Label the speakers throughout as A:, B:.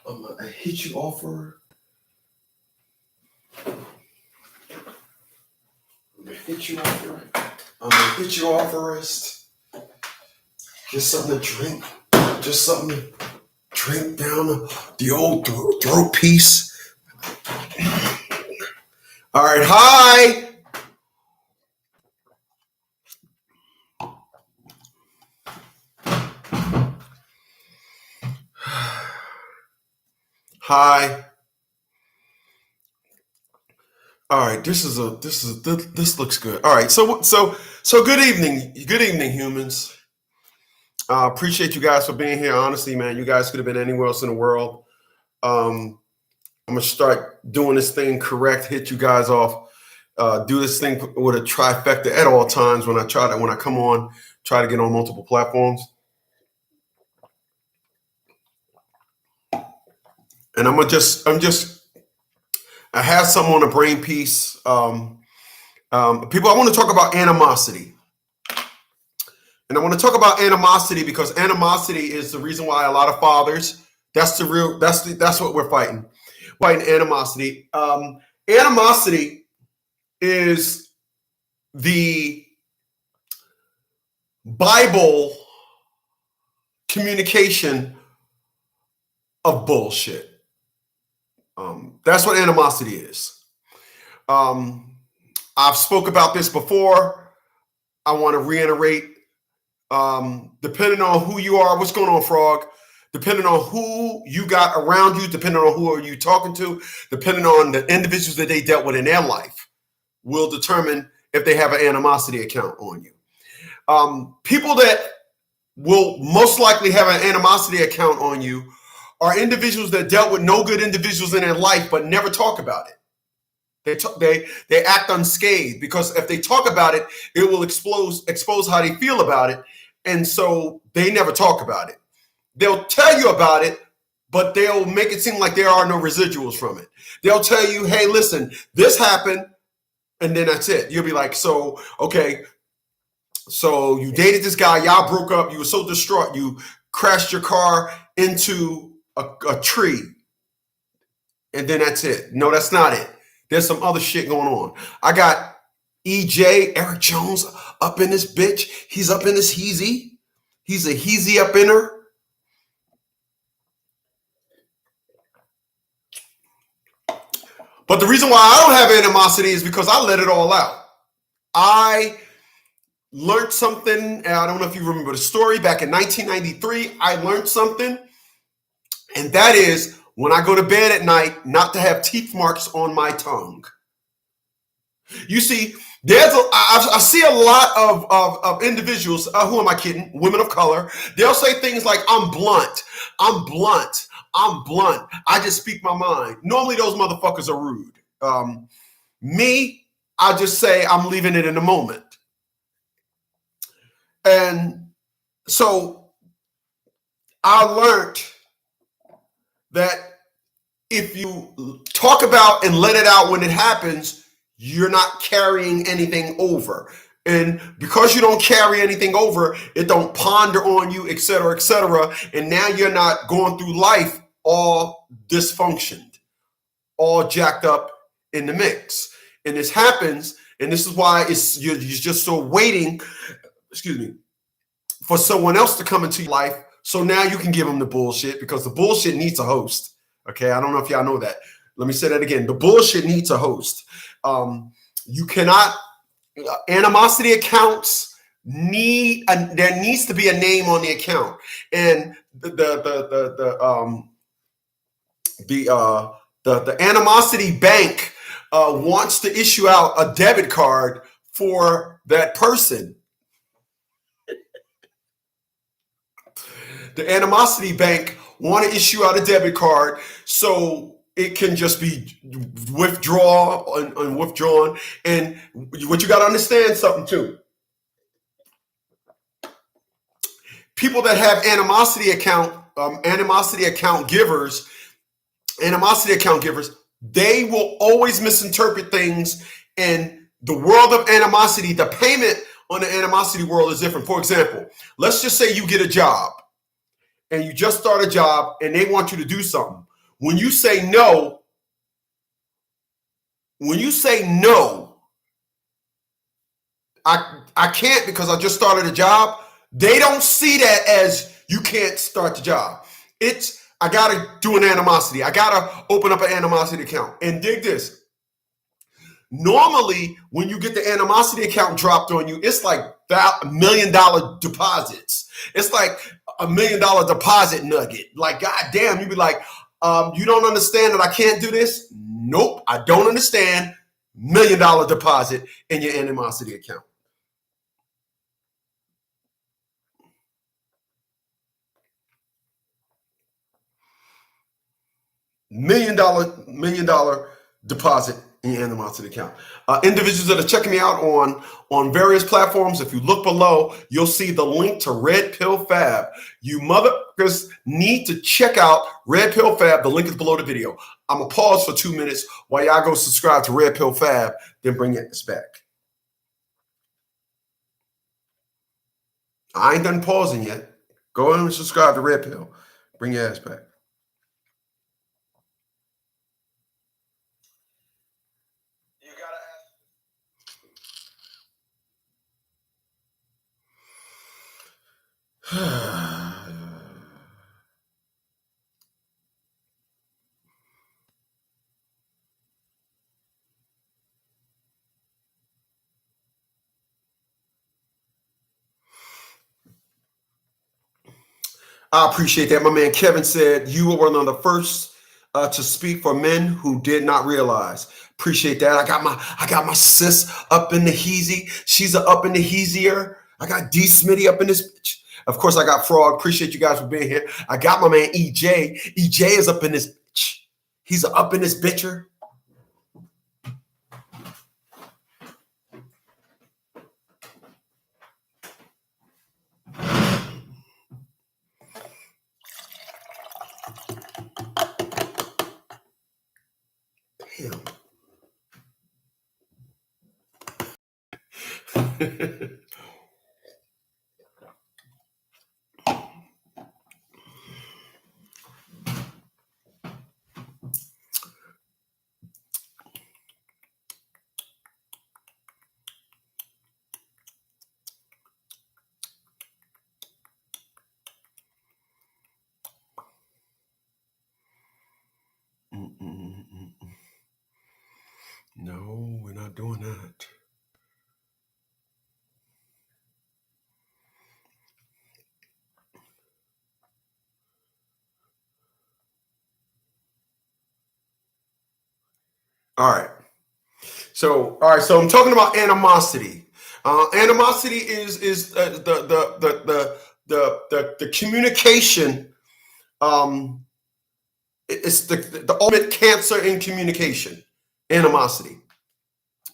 A: I'm gonna hit you offer. I'm gonna hit you offer. I'm gonna hit you offerist. Just something to drink. Just something to drink down the old throat piece. All right, hi. Hi. All right, this looks good. All right, so good evening, humans. Appreciate you guys for being here. Honestly, man, you guys could have been anywhere else in the world. I'm gonna start doing this thing correct. Hit you guys off. Do this thing with a trifecta at all times when I come on. Try to get on multiple platforms. And I have some on the brain piece. People, I want to talk about animosity. And I want to talk about animosity because animosity is the reason why a lot of fathers, that's what we're fighting. Fighting animosity. Animosity is the Bible communication of bullshit. That's what animosity is. I've spoke about this before. I want to reiterate. Depending on who you are, what's going on, Frog? Depending on who you got around you, depending on who are you talking to, depending on the individuals that they dealt with in their life, will determine if they have an animosity account on you. People that will most likely have an animosity account on you are individuals that dealt with no good individuals in their life but never talk about it. They act unscathed because if they talk about it, it will expose how they feel about it, and so they never talk about it. They'll tell you about it, but they'll make it seem like there are no residuals from it. They'll tell you, "Hey, listen, this happened," and then that's it. You'll be like, "So okay, so you dated this guy, y'all broke up, you were so distraught, you crashed your car into a tree, and then that's it." No, that's not it. There's some other shit going on. I got EJ, Eric Jones, up in this bitch. He's up in this heezy. He's a heezy up in her. But the reason why I don't have animosity is because I let it all out. I learned something. I don't know if you remember the story. Back in 1993, I learned something. And that is when I go to bed at night, not to have teeth marks on my tongue. You see, I see a lot of individuals, who am I kidding? Women of color. They'll say things like, I'm blunt. I just speak my mind. Normally those motherfuckers are rude. Me, I just say I'm leaving it in the moment. And so I learned that if you talk about and let it out when it happens, you're not carrying anything over. And because you don't carry anything over, it don't ponder on you, et cetera, et cetera. And now you're not going through life all dysfunctioned, all jacked up in the mix. And this happens, and this is why you're just so waiting, for someone else to come into your life. So now you can give them the bullshit because the bullshit needs a host. Okay, I don't know if y'all know that. Let me say that again. The bullshit needs a host. You cannot, animosity accounts there needs to be a name on the account. And the animosity bank wants to issue out a debit card for that person. The animosity bank want to issue out a debit card so it can just be withdrawn. And what you got to understand something too. People that have animosity account givers, they will always misinterpret things. And the world of animosity, the payment on the animosity world is different. For example, let's just say you get a job and you just start a job and they want you to do something. when you say no, I can't because I just started a job. They don't see that as you can't start the job. It's, I got to do an animosity. I got to open up an animosity account. And dig this. Normally, when you get the animosity account dropped on you, it's like $1 million deposits. It's like $1 million deposit nugget. Like, God damn, you'd be like, you don't understand that I can't do this? Nope, I don't understand. $1 million deposit in your animosity account. $1 million deposit in your animosity account. Individuals that are checking me out on various platforms, if you look below, you'll see the link to Red Pill Fab. You motherfuckers need to check out Red Pill Fab. The link is below the video. I'm going to pause for 2 minutes while y'all go subscribe to Red Pill Fab, then bring this back. I ain't done pausing yet. Go ahead and subscribe to Red Pill. Bring your ass back. I appreciate that. My man Kevin said you were one of the first to speak for men who did not realize. Appreciate that. I got my sis up in the heezy. She's up in the heezier. I got D Smitty up in this bitch. Of course, I got Frog. Appreciate you guys for being here. I got my man EJ. EJ is up in this bitch. He's up in this bitcher. Damn. No, we're not doing that. All right. So I'm talking about animosity. Animosity is the communication. It's the ultimate cancer in communication. Animosity.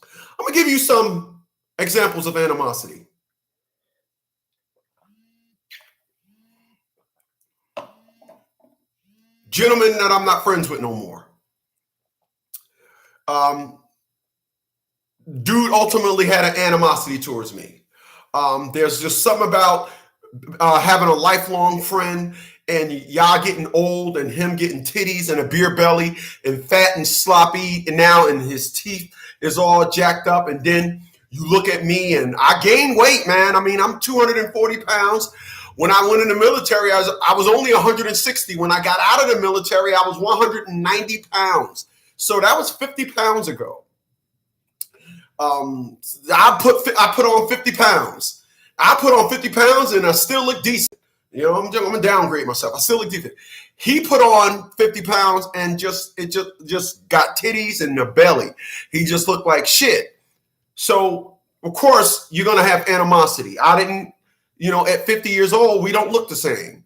A: I'm gonna give you some examples of animosity. Gentlemen that I'm not friends with no more. Dude ultimately had an animosity towards me. There's just something about having a lifelong friend and y'all getting old and him getting titties and a beer belly and fat and sloppy and now and his teeth is all jacked up. And then you look at me and I gained weight, man. I mean, I'm 240 pounds. When I went in the military, I was only 160. When I got out of the military, I was 190 pounds. So that was 50 pounds ago. I put on 50 pounds. I put on 50 pounds and I still look decent. You know, I'm gonna downgrade myself. I still look decent. He put on 50 pounds and just got titties and a belly. He just looked like shit. So of course you're gonna have animosity. I didn't, at 50 years old, we don't look the same.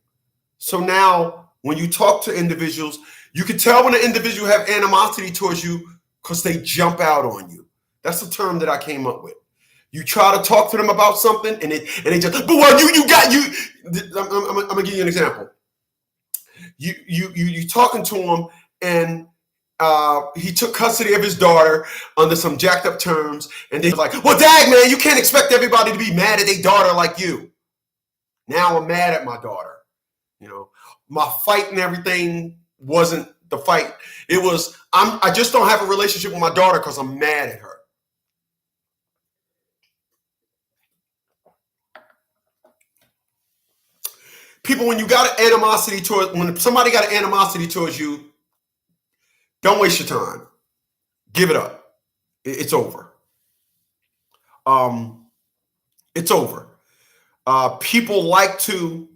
A: So now when you talk to individuals, you can tell when an individual have animosity towards you because they jump out on you. That's the term that I came up with. You try to talk to them about something, and they just, but what I'm gonna give you an example. You talking to him, and he took custody of his daughter under some jacked up terms, and they're like, well, dag, man, you can't expect everybody to be mad at their daughter like you. Now I'm mad at my daughter. My fight and everything wasn't the fight. It was, I just don't have a relationship with my daughter because I'm mad at her. People, when you got an animosity when somebody got an animosity towards you, don't waste your time. Give it up. It's over. It's over. People like to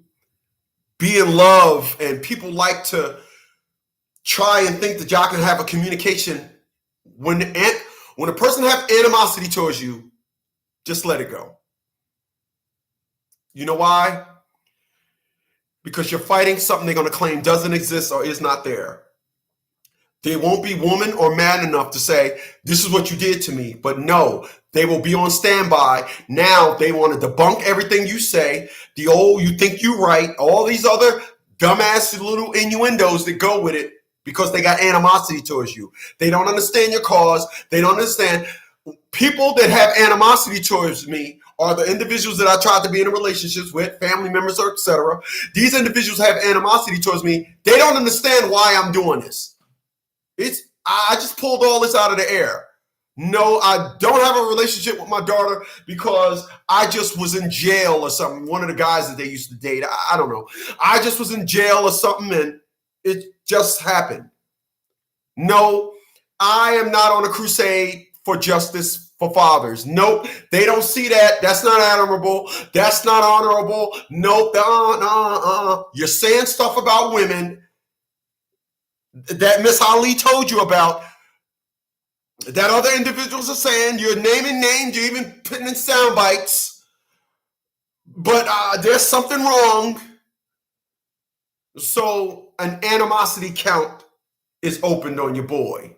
A: be in love, and people like to try and think that y'all can have a communication. When a person have animosity towards you, just let it go. You know why? Because you're fighting something they're going to claim doesn't exist or is not there. They won't be woman or man enough to say, this is what you did to me. But no, they will be on standby. Now they want to debunk everything you say. The old, you think you're right. All these other dumbass little innuendos that go with it because they got animosity towards you. They don't understand your cause. They don't understand. People that have animosity towards me are the individuals that I tried to be in relationships with, family members, or etc. These individuals have animosity towards me. They don't understand why I'm doing this. I just pulled all this out of the air. No, I don't have a relationship with my daughter because I just was in jail or something. One of the guys that they used to date, I don't know. I just was in jail or something, and it just happened. No, I am not on a crusade for justice for fathers. Nope, they don't see that. That's not admirable. That's not honorable. Nope, You're saying stuff about women that Miss Ali told you about, that other individuals are saying. You're naming names, you're even putting in sound bites, but there's something wrong. So an animosity count is opened on your boy.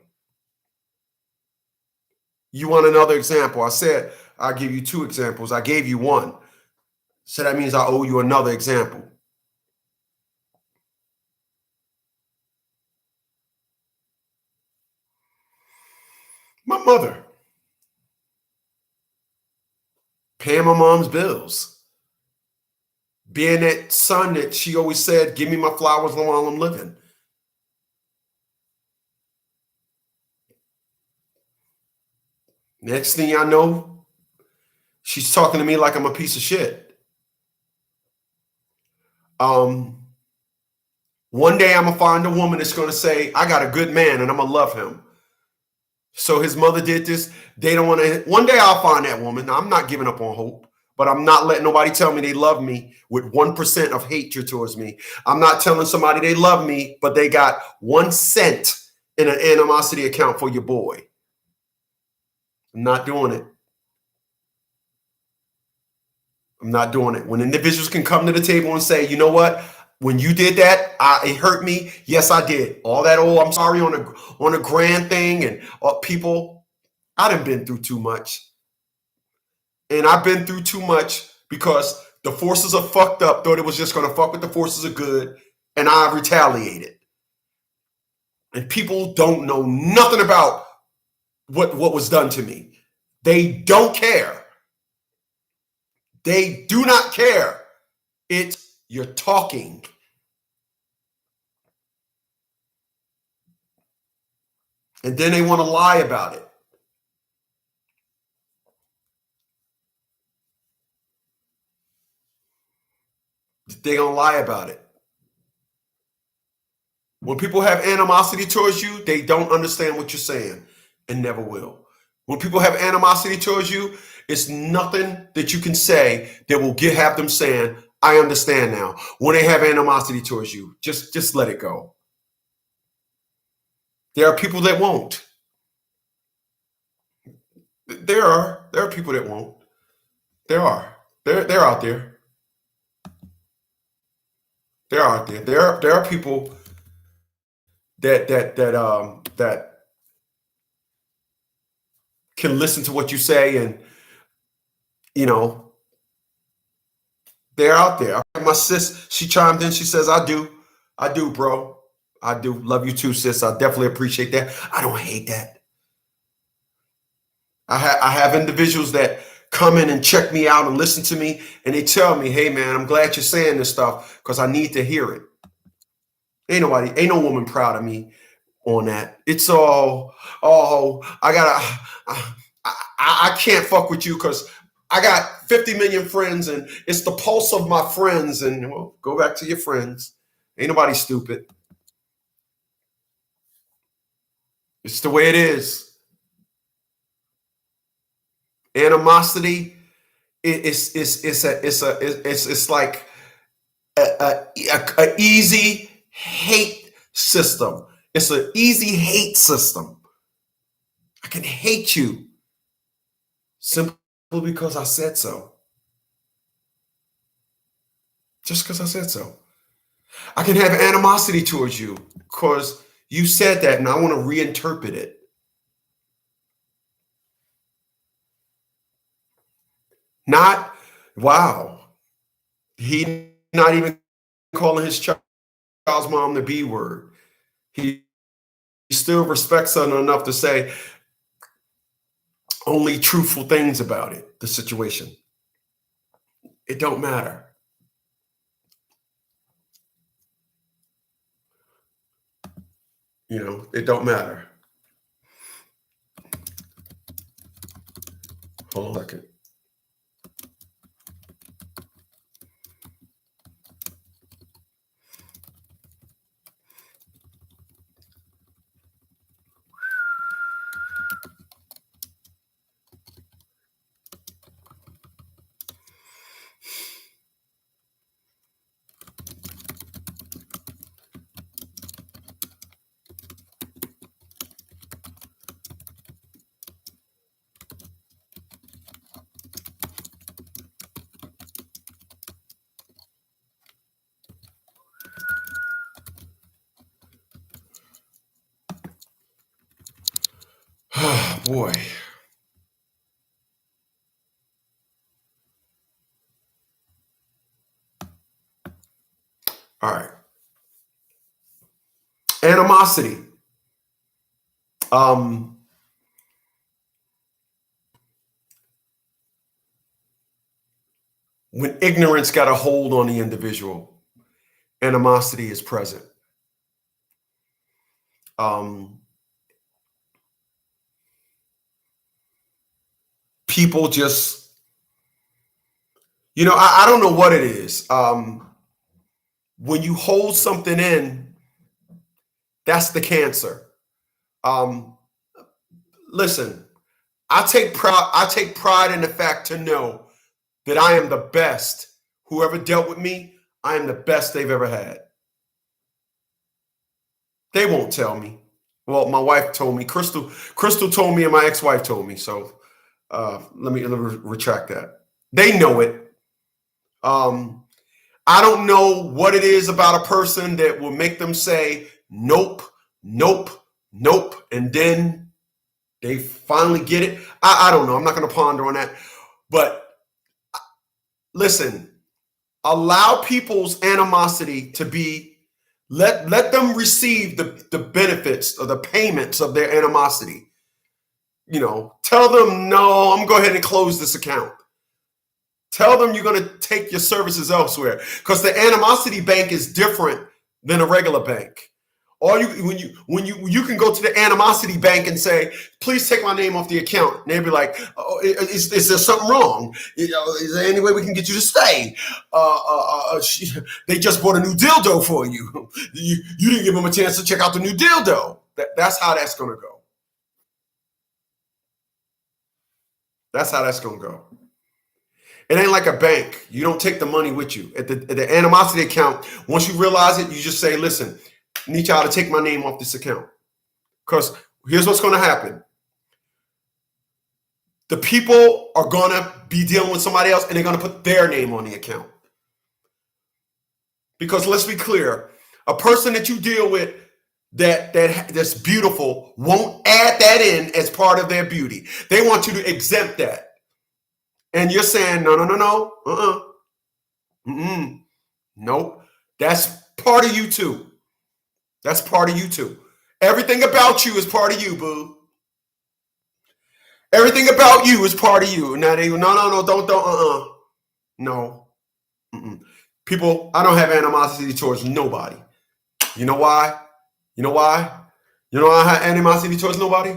A: You want another example? I said I'll give you 2 examples. I gave you one. So that means I owe you another example. My mother paying my mom's bills, being that son that she always said, give me my flowers while I'm living. Next thing I know, she's talking to me like I'm a piece of shit. One day I'm going to find a woman that's going to say, I got a good man and I'm going to love him. So his mother did this. They don't want to. One day I'll find that woman. I'm not giving up on hope, but I'm not letting nobody tell me they love me with 1% of hatred towards me. I'm not telling somebody they love me, but they got 1 cent in an animosity account for your boy. I'm not doing it. I'm not doing it. When individuals can come to the table and say, you know what? When you did that, it hurt me. Yes, I did. All that, I'm sorry on a grand thing, and people, I done been through too much. And I've been through too much because the forces are fucked up, thought it was just going to fuck with the forces of good, and I retaliated. And people don't know nothing about what was done to me. They don't care. They do not care. You're talking. And then they want to lie about it. They're going to lie about it. When people have animosity towards you, they don't understand what you're saying and never will. When people have animosity towards you, it's nothing that you can say that will have them saying, I understand now. When they have animosity towards you, just let it go. There are people that won't. There are people that won't. There are. They're out there. They're out there. There are people that can listen to what you say, and they're out there. My sis, she chimed in. She says, I do, bro. I do love you too, sis. I definitely appreciate that. I don't hate that. I have individuals that come in and check me out and listen to me, and they tell me, hey man, I'm glad you're saying this stuff because I need to hear it. Ain't no woman proud of me on that. It's all, I can't fuck with you because I got 50 million friends and it's the pulse of my friends. And well, go back to your friends. Ain't nobody stupid. It's the way it is. Animosity it's like a easy hate system. It's an easy hate system. I can hate you simply because I said so. Just because I said so. I can have animosity towards you because you said that and I want to reinterpret it. Not, wow, he not even calling his child's mom the B word. He still respects her enough to say only truthful things about it, the situation. It don't matter. You know, it don't matter. Hold on a second. Oh, boy. All right. Animosity. When ignorance got a hold on the individual, animosity is present. People just, you know, I don't know what it is. When you hold something in, that's the cancer. Listen, I take pride in the fact to know that I am the best. Whoever dealt with me, I am the best they've ever had. They won't tell me. Well, my wife told me. Crystal told me, and my ex-wife told me. So let me retract that. They know it. I don't know what it is about a person that will make them say nope, nope, nope, and then they finally get it. I don't know. I'm not going to ponder on that. But listen, allow people's animosity to be, let them receive the benefits or the payments of their animosity. You know, tell them, no, I'm going to go ahead and close this account. Tell them you're going to take your services elsewhere because the animosity bank is different than a regular bank. Or when you can go to the animosity bank and say, please take my name off the account. And they'll be like, oh, is there something wrong? You know, is there any way we can get you to stay? They just bought a new dildo for you. You didn't give them a chance to check out the new dildo. That's how that's going to go. That's how that's going to go. It ain't like a bank. You don't take the money with you. At the animosity account, once you realize it, you just say, listen, I need y'all to take my name off this account. Because here's what's going to happen. The people are going to be dealing with somebody else and they're going to put their name on the account. Because let's be clear, a person that you deal with that's beautiful won't add that in as part of their beauty. They want you to exempt that. And you're saying, no. Nope. That's part of you too. That's part of you too. Everything about you is part of you, boo. Everything about you is part of you. Now they don't, no. People, I don't have animosity towards nobody. You know why? You know I have animosity towards nobody?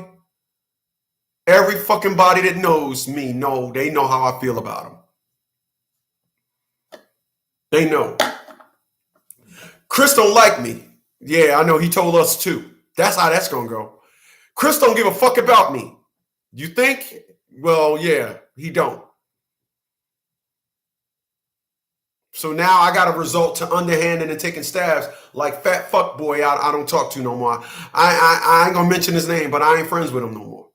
A: Every fucking body that knows me, they know how I feel about them. They know. Chris don't like me. Yeah, I know. He told us too. That's how that's gonna go. Chris don't give a fuck about me. You think? Well, yeah, he don't. So now I got to resort to underhanding and taking stabs like fat fuck boy I don't talk to no more. I ain't gonna mention his name, but I ain't friends with him no more.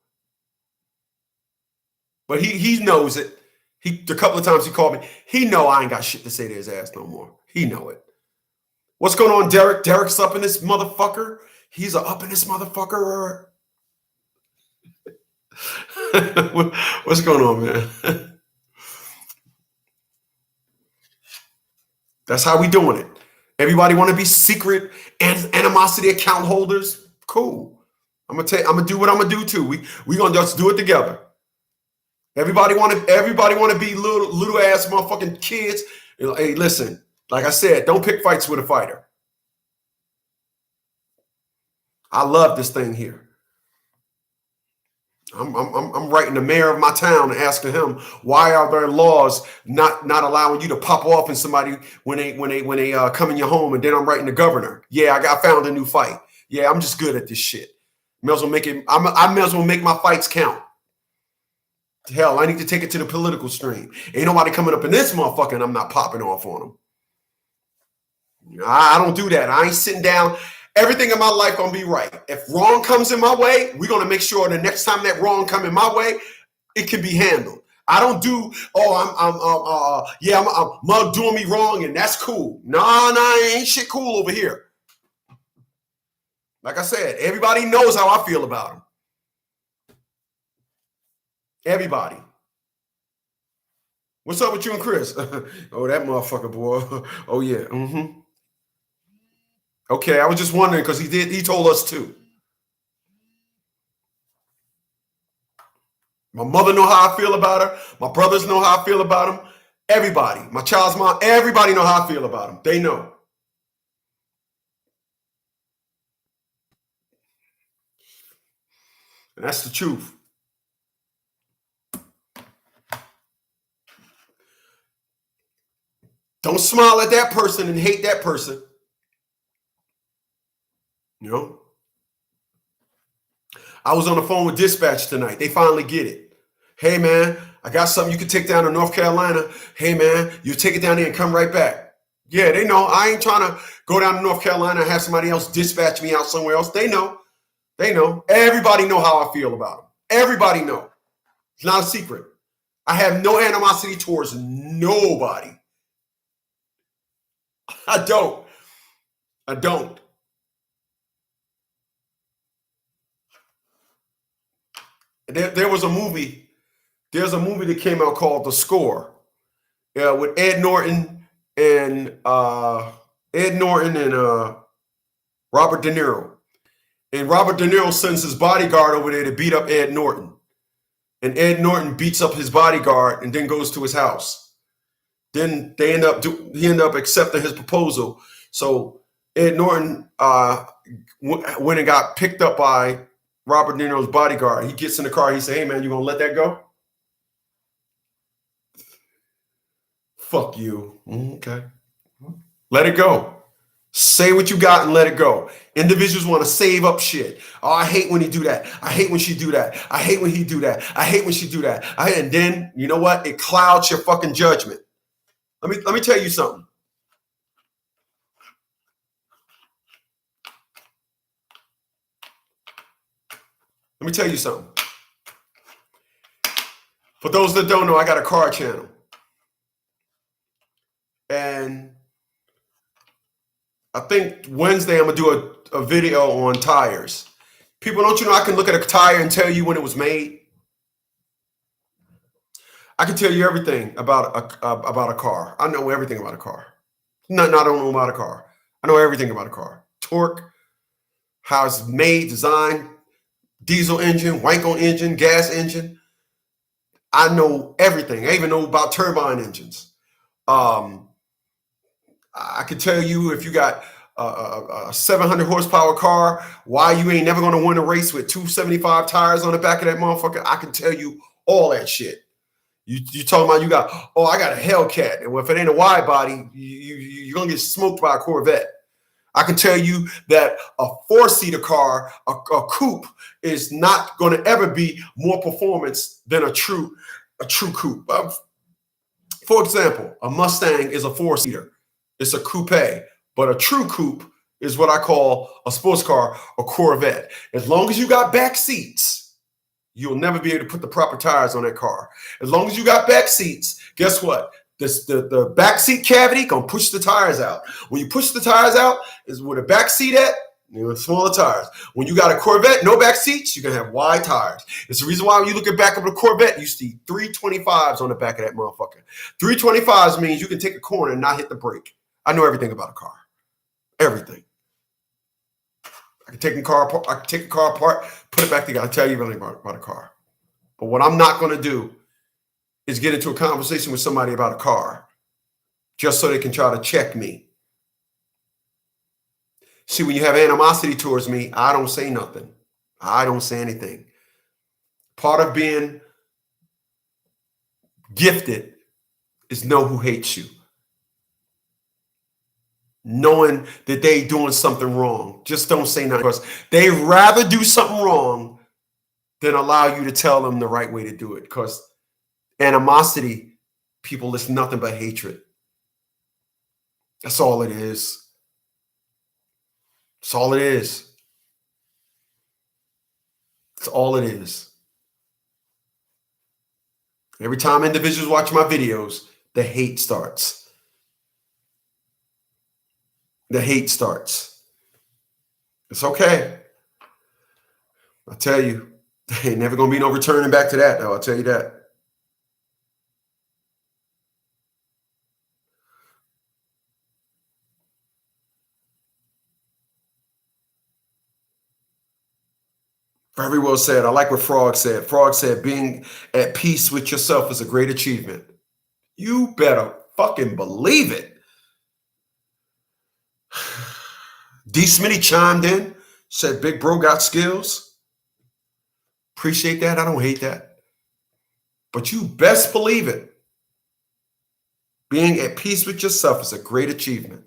A: But he knows it. The couple of times he called me, he know I ain't got shit to say to his ass no more. He know it. What's going on, Derek? Derek's up in this motherfucker. He's up in this motherfucker. What's going on, man? That's how we doing it. Everybody want to be secret and animosity account holders? Cool. I'm gonna do what I'm gonna do too. We gonna just do it together. Everybody want to be little ass motherfucking kids. Hey, listen. Like I said, don't pick fights with a fighter. I love this thing here. I'm writing the mayor of my town and asking him, why are there laws not allowing you to pop off in somebody when they come in your home? And then I'm writing the governor. Yeah, I found a new fight. Yeah, I'm just good at this shit. May as well make it. I may as well make my fights count. Hell, I need to take it to the political stream. Ain't nobody coming up in this motherfucker and I'm not popping off on them. I don't do that. I ain't sitting down. Everything in my life gonna be right. If wrong comes in my way, we're gonna make sure the next time that wrong come in my way, it can be handled. I don't do, I'm mug doing me wrong and that's cool. Nah, ain't shit cool over here. Like I said, everybody knows how I feel about them. Everybody. What's up with you and Chris? Oh, that motherfucker, boy. Oh yeah. Mm-hmm. Okay, I was just wondering because he told us too. My mother know how I feel about her. My brothers know how I feel about them. Everybody, my child's mom, everybody know how I feel about them. They know. And that's the truth. Don't smile at that person and hate that person. You know? I was on the phone with dispatch tonight. They finally get it. Hey, man, I got something you can take down to North Carolina. Hey, man, you take it down there and come right back. Yeah, they know. I ain't trying to go down to North Carolina and have somebody else dispatch me out somewhere else. They know. They know. Everybody know how I feel about them. Everybody know. It's not a secret. I have no animosity towards nobody. I don't. There was a movie. There's a movie that came out called The Score, with Ed Norton and Robert De Niro. And Robert De Niro sends his bodyguard over there to beat up Ed Norton. And Ed Norton beats up his bodyguard and then goes to his house. Then he end up accepting his proposal. So Ed Norton went and got picked up by Robert De Niro's bodyguard. He gets in the car. He said, "Hey, man, you gonna let that go?" Fuck you. Okay. Let it go. Say what you got and let it go. Individuals want to save up shit. Oh, I hate when he do that. I hate when she do that. I hate when he do that. I hate when she do that. And then, you know what? It clouds your fucking judgment. Let me tell you something. Let me tell you something. For those that don't know, I got a car channel. And I think Wednesday I'm going to do a video on tires. People, don't you know I can look at a tire and tell you when it was made? I can tell you everything about a car. I know everything about a car. No, I don't know about a car. I know everything about a car. Torque, how it's made, designed, diesel engine, Wanko engine, gas engine. I know everything. I even know about turbine engines. I could tell you if you got a 700 horsepower car, why you ain't never going to win a race with 275 tires on the back of that motherfucker. I can tell you all that shit. You talking about I got a Hellcat. And if it ain't a wide body, you're going to get smoked by a Corvette. I can tell you that a 4-seater car, a coupe, is not going to ever be more performance than a true coupe. For example, a Mustang is a 4-seater. It's a coupe, but a true coupe is what I call a sports car, a Corvette. As long as you got back seats, you'll never be able to put the proper tires on that car. As long as you got back seats, guess what? The back seat cavity gonna push the tires out. When you push the tires out, is where the back seat at? Smaller tires. When you got a Corvette, no back seats, you're gonna have wide tires. It's the reason why when you look at back of a Corvette, you see 325s on the back of that motherfucker. 325s means you can take a corner and not hit the brake. I know everything about a car. Everything. I can take a car apart, put it back together. I'll tell you everything about a car. But what I'm not gonna do is get into a conversation with somebody about a car just so they can try to check me. See, when you have animosity towards me, I don't say nothing. I don't say anything. Part of being gifted is know who hates you. Knowing that they doing something wrong. Just don't say nothing, because they rather do something wrong than allow you to tell them the right way to do it. Because animosity, people, is nothing but hatred. That's all it is. That's all it is. That's all it is. Every time individuals watch my videos, the hate starts. The hate starts. It's okay. I'll tell you, there ain't never going to be no returning back to that, though. I'll tell you that. Very well said. I like what Frog said. Frog said, being at peace with yourself is a great achievement. You better fucking believe it. D. Smitty chimed in, said, big bro got skills. Appreciate that. I don't hate that. But you best believe it. Being at peace with yourself is a great achievement.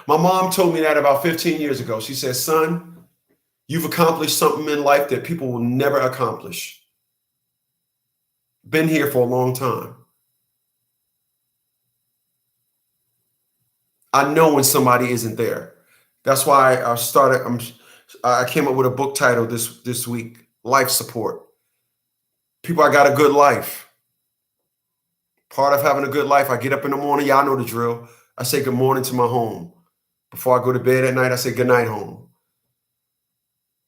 A: My mom told me that about 15 years ago. She said, son, you've accomplished something in life that people will never accomplish. Been here for a long time. I know when somebody isn't there. That's why I came up with a book title this week, Life Support. People, I got a good life. Part of having a good life, I get up in the morning. Y'all know the drill. I say good morning to my home. Before I go to bed at night, I say good night home.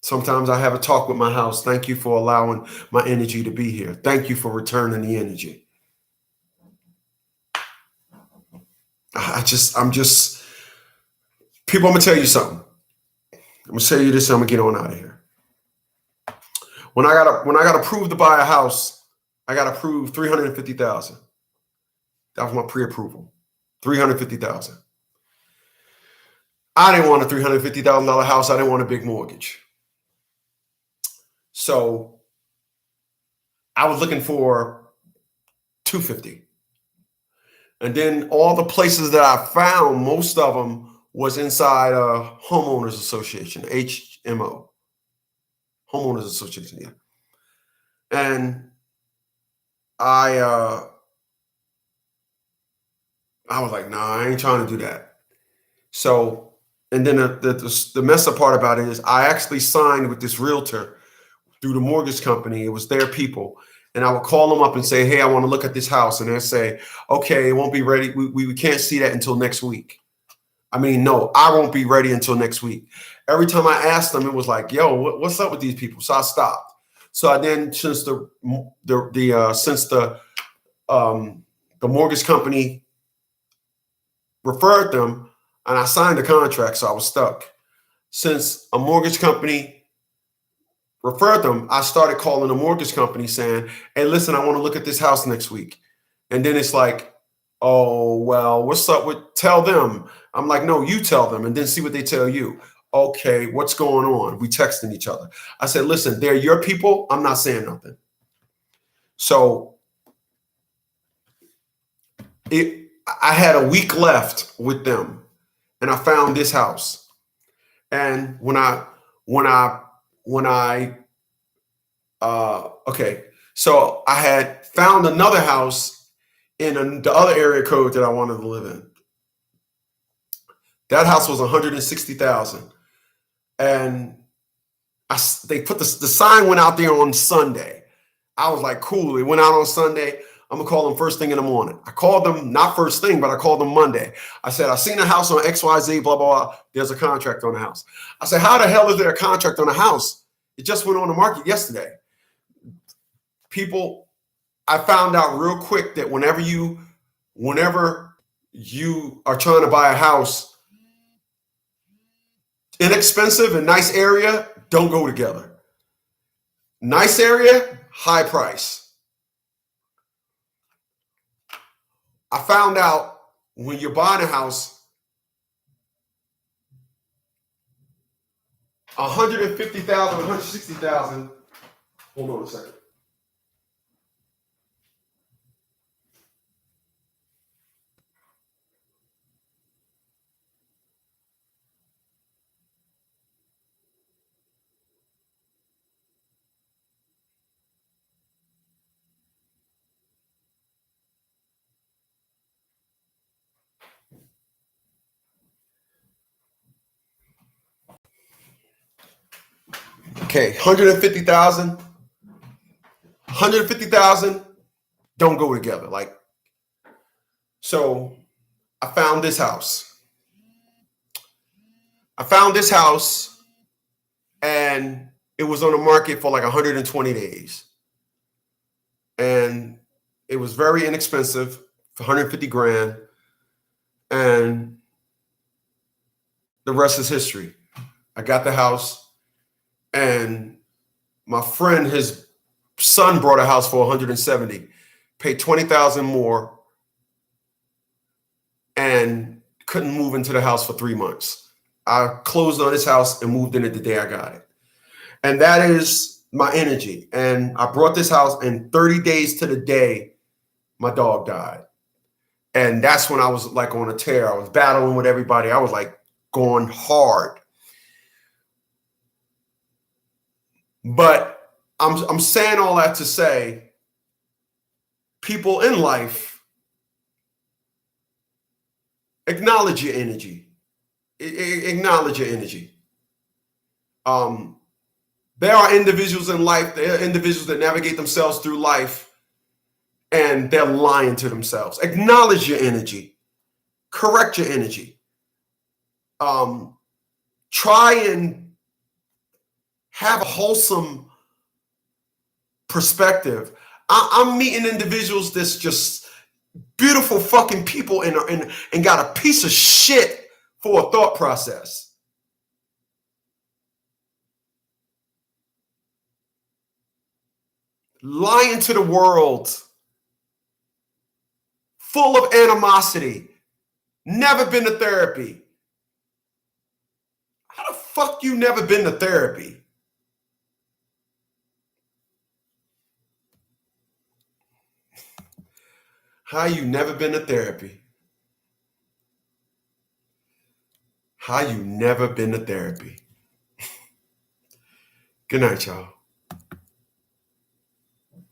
A: Sometimes I have a talk with my house. Thank you for allowing my energy to be here. Thank you for returning the energy. People, I'm going to tell you something. I'm going to tell you this, and I'm going to get on out of here. When I got approved to buy a house, I got approved $350,000. That was my pre-approval. $350,000. I didn't want a $350,000 house. I didn't want a big mortgage. So I was looking for $250,000. And then all the places that I found, most of them was inside a homeowners association, HMO. Homeowners association, yeah. And I was like, nah, I ain't trying to do that. So, and then the messed up part about it is I actually signed with this realtor through the mortgage company. It was their people. And I would call them up and say, hey, I want to look at this house. And they'd say, okay, it won't be ready. We can't see that until next week. I mean, no, I won't be ready until next week. Every time I asked them, it was like, yo, what's up with these people? So I stopped. So I then, since the mortgage company referred them, and I signed the contract, so I was stuck. Since a mortgage company referred them, I started calling the mortgage company saying, hey, listen, I want to look at this house next week. And then it's like, oh, well, what's up with, tell them I'm like, no, you tell them and then see what they tell you. Okay, what's going on? We texting each other. I said, listen, they're your people. I'm not saying nothing. So I had a week left with them, and I found this house. And okay, so I had found another house in the other area code that I wanted to live in. That house was 160,000, and they put the sign went out there on Sunday. I was like, cool. It went out on Sunday. I'm gonna call them first thing in the morning. I called them not first thing, but I called them Monday. I said, I seen a house on XYZ, blah, blah, blah. There's a contract on the house. I said, how the hell is there a contract on the house? It just went on the market yesterday. People, I found out real quick that whenever you are trying to buy a house, inexpensive and nice area don't go together. Nice area, high price. I found out when you're buying a house, 150,000, 160,000. Hold on a second. Okay, 150,000 don't go together. Like, so I found this house. And it was on the market for like 120 days. And it was very inexpensive, for 150 grand. And the rest is history. I got the house, and my friend, his son brought a house for 170, paid 20,000 more, and couldn't move into the house for 3 months. I closed on this house and moved in it the day I got it. And that is my energy. And I brought this house, and 30 days to the day, my dog died. And that's when I was like on a tear. I was battling with everybody. I was like going hard. But I'm saying all that to say, people in life, acknowledge your energy. Acknowledge your energy. There are individuals in life, there are individuals that navigate themselves through life, and they're lying to themselves. Acknowledge your energy. Correct your energy. Try and have a wholesome perspective. I'm meeting individuals that's just beautiful fucking people and got a piece of shit for a thought process. Lying to the world. Full of animosity. Never been to therapy. How the fuck you never been to therapy? How you never been to therapy? How you never been to therapy? Good night, y'all.